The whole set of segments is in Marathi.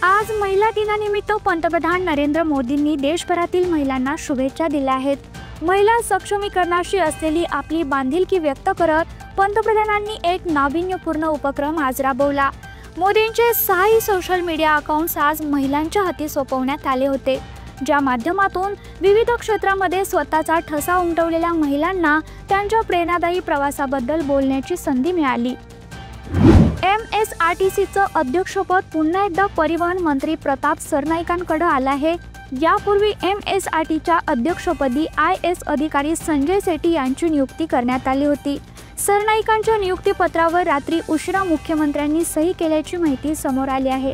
आज महिला दिनानिमित्त पंतप्रधान नरेंद्र मोदींनी देशभरातील महिलांना शुभेच्छा दिल्या आहेत। महिला सक्षमीकरणाशी असलेली आपली बांधिलकी व्यक्त करत पंतप्रधानांनी एक नाविन्यपूर्ण उपक्रम आज राबवला। मोदींचे 6 सोशल मीडिया अकाउंट्स आज महिलांच्या हाती सोपवण्यात आले होते, ज्या माध्यमातून विविध क्षेत्रामध्ये स्वतःचा ठसा उमटवलेल्या महिलांना त्यांच्या प्रेरणादायी प्रवासाबद्दल बोलण्याची संधी मिळाली। MSRTCचं अध्यक्षपद पुन्हा एकदा परिवहन मंत्री प्रताप सरनाईकांकडे आलं आहे। यापूर्वी MSRTच्या अध्यक्षपदी IS अधिकारी संजय सेठी यांची नियुक्ती करण्यात आली होती। सरनाईकांच्या नियुक्तीपत्रावर रात्री उशिरा मुख्यमंत्र्यांनी सही केल्याची माहिती समोर आली आहे।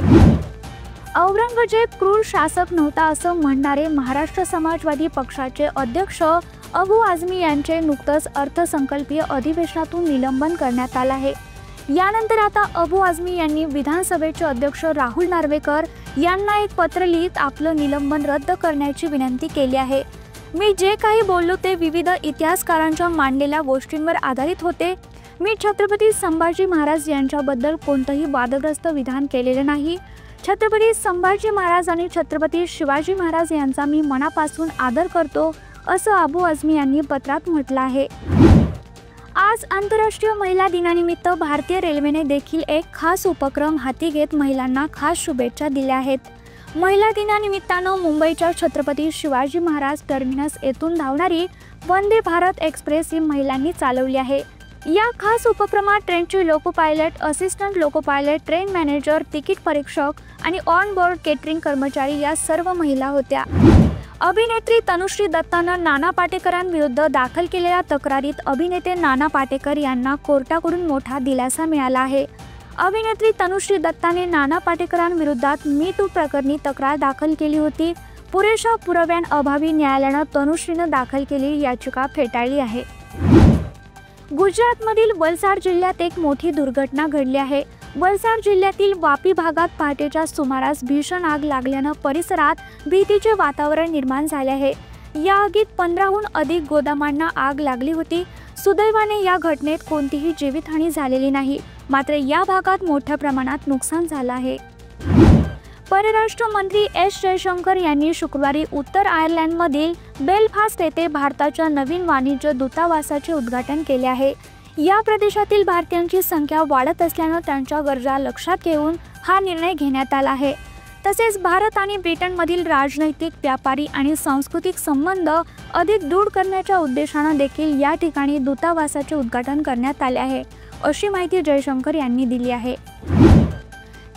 औरंगजेब क्रूर शासक नव्हता असं म्हणणारे महाराष्ट्र समाजवादी पक्षाचे अध्यक्ष अबू आझमी यांचे नुकतंच अर्थसंकल्पीय अधिवेशनातून निलंबन करण्यात आलं आहे। यानंतर आता अबू आझमी यांनी विधानसभेचे अध्यक्ष राहुल नार्वेकर यांना एक पत्र लिहित आपलं निलंबन रद्द करण्याची विनंती केली आहे। मी जे काही बोललो ते विविध इतिहासकारांच्या मांडलेल्या गोष्टींवर आधारित होते। मी छत्रपती संभाजी महाराज यांच्याबद्दल कोणतंही वादग्रस्त विधान केलेलं नाही। छत्रपती संभाजी महाराज आणि छत्रपती शिवाजी महाराज यांचा मी मनापासून आदर करतो, असं अबू आझमी यांनी पत्रात म्हटलं आहे। आज आंतरराष्ट्रीय महिला दिनानिमित्त भारतीय रेल्वेने देखील एक खास उपक्रम हाती घेत महिलांना खास शुभेच्छा दिल्या आहेत। महिला दिनानिमित्तानं मुंबईच्या छत्रपती शिवाजी महाराज टर्मिनस येथून धावणारी वंदे भारत एक्सप्रेस ही महिलांनी चालवली आहे। या खास उपक्रमात ट्रेनचे loco pilot, assistant loco pilot, train manager, ticket परीक्षक आणि ऑन बोर्ड केटरिंग कर्मचारी या सर्व महिला होत्या। अभिनेत्री तनुश्री दत्तानं नाना पाटेकरांविरुद्ध दाखल केलेल्या तक्रारीत अभिनेते नाना पाटेकर यांना कोर्टाकडून मोठा दिलासा मिळाला आहे। अभिनेत्री तनुश्री दत्ताने नाना पाटेकरांविरोधात मी टू प्रकरणी तक्रार दाखल केली होती। पुरेशा पुराव्यांअभावी न्यायालयानं तनुश्रीनं दाखल केलेली याचिका फेटाळली आहे। गुजरातमधील वलसाड जिल्ह्यात एक मोठी दुर्घटना घडली आहे। वलसाड जिल्ह्यातील वापी भागात पहाटेच्या सुमारास भीषण आग लागल्यानं परिसरात भीतीचे वातावरण निर्माण झाले आहे। या आगीत 15हून अधिक गोदामांना आग लागली होती। सुदैवाने या घटनेत कोणतीही जीवितहानी झालेली नाही, मात्र या भागात मोठ्या प्रमाणात नुकसान झालं आहे। परराष्ट्र मंत्री एस जयशंकर यांनी शुक्रवारी उत्तर आयर्लंडमधील बेलफास्ट येथे भारताच्या नवीन वाणिज्य दूतावासाचे उद्घाटन केले आहे। या प्रदेशातील भारतीयांची संख्या वाढत असल्यानं त्यांच्या गरजा लक्षात घेऊन हा निर्णय घेण्यात आला आहे। तसेच भारत आणि ब्रिटनमधील राजनैतिक, व्यापारी आणि सांस्कृतिक संबंध अधिक दृढ करण्याच्या उद्देशानं देखील या ठिकाणी दूतावासाचे उद्घाटन करण्यात आले आहे, अशी माहिती जयशंकर यांनी दिली आहे।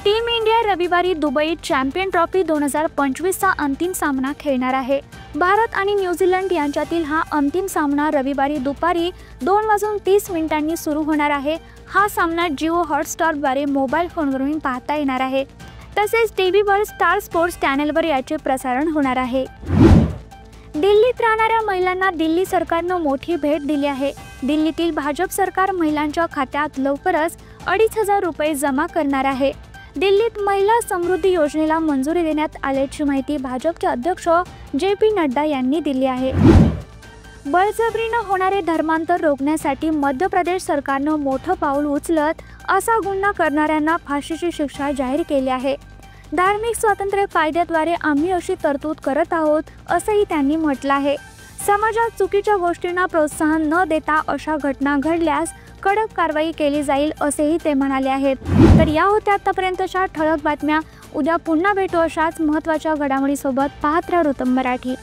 टीम इंडिया रविवारी दुबईत चॅम्पियन ट्रॉफी 2025चा अंतिम सामना खेळणार आहे। भारत आणि न्यूझीलंड यांच्यातील हा अंतिम सामना रविवारी दुपारी 2:30 सुरू होणार आहे। हा सामना जिओ हॉटस्टारद्वारे मोबाईल फोनवरून पाहता येणार आहे। तसेच टीव्हीवर स्टार स्पोर्ट्स चॅनलवर याचे प्रसारण होणार आहे। दिल्लीत राहणाऱ्या महिलांना दिल्ली सरकारनं मोठी भेट दिली आहे। दिल्लीतील भाजप सरकार महिलांच्या खात्यात लवकरच 2,500 रुपये जमा करणार आहे। दिल्लीत महिला समृद्धी योजनेला मंजुरी देण्यात आल्याची माहिती भाजपचे अध्यक्ष JP नड्डा यांनी दिली आहे। बळजबरीनं होणारे धर्मांतर रोखण्यासाठी मध्य प्रदेश सरकारनं मोठं पाऊल उचलत असा गुन्हा करणाऱ्यांना फाशीची शिक्षा जाहीर केली आहे। धार्मिक स्वातंत्र्य कायद्याद्वारे आम्ही अशी तरतूद करत आहोत, असंही त्यांनी म्हटलं आहे। समाजात चुकीच्या गोष्टींना प्रोत्साहन न देता अशा घटना घडल्यास कडक कारवाई केली जाईल, असेही ते म्हणाले आहेत। तर या होत्या आतापर्यंतच्या ठळक बातम्या। उद्या पुन्हा भेटू अशाच महत्त्वाच्या घडामोडीसोबत। पाहत राहा वृत्तम मराठी।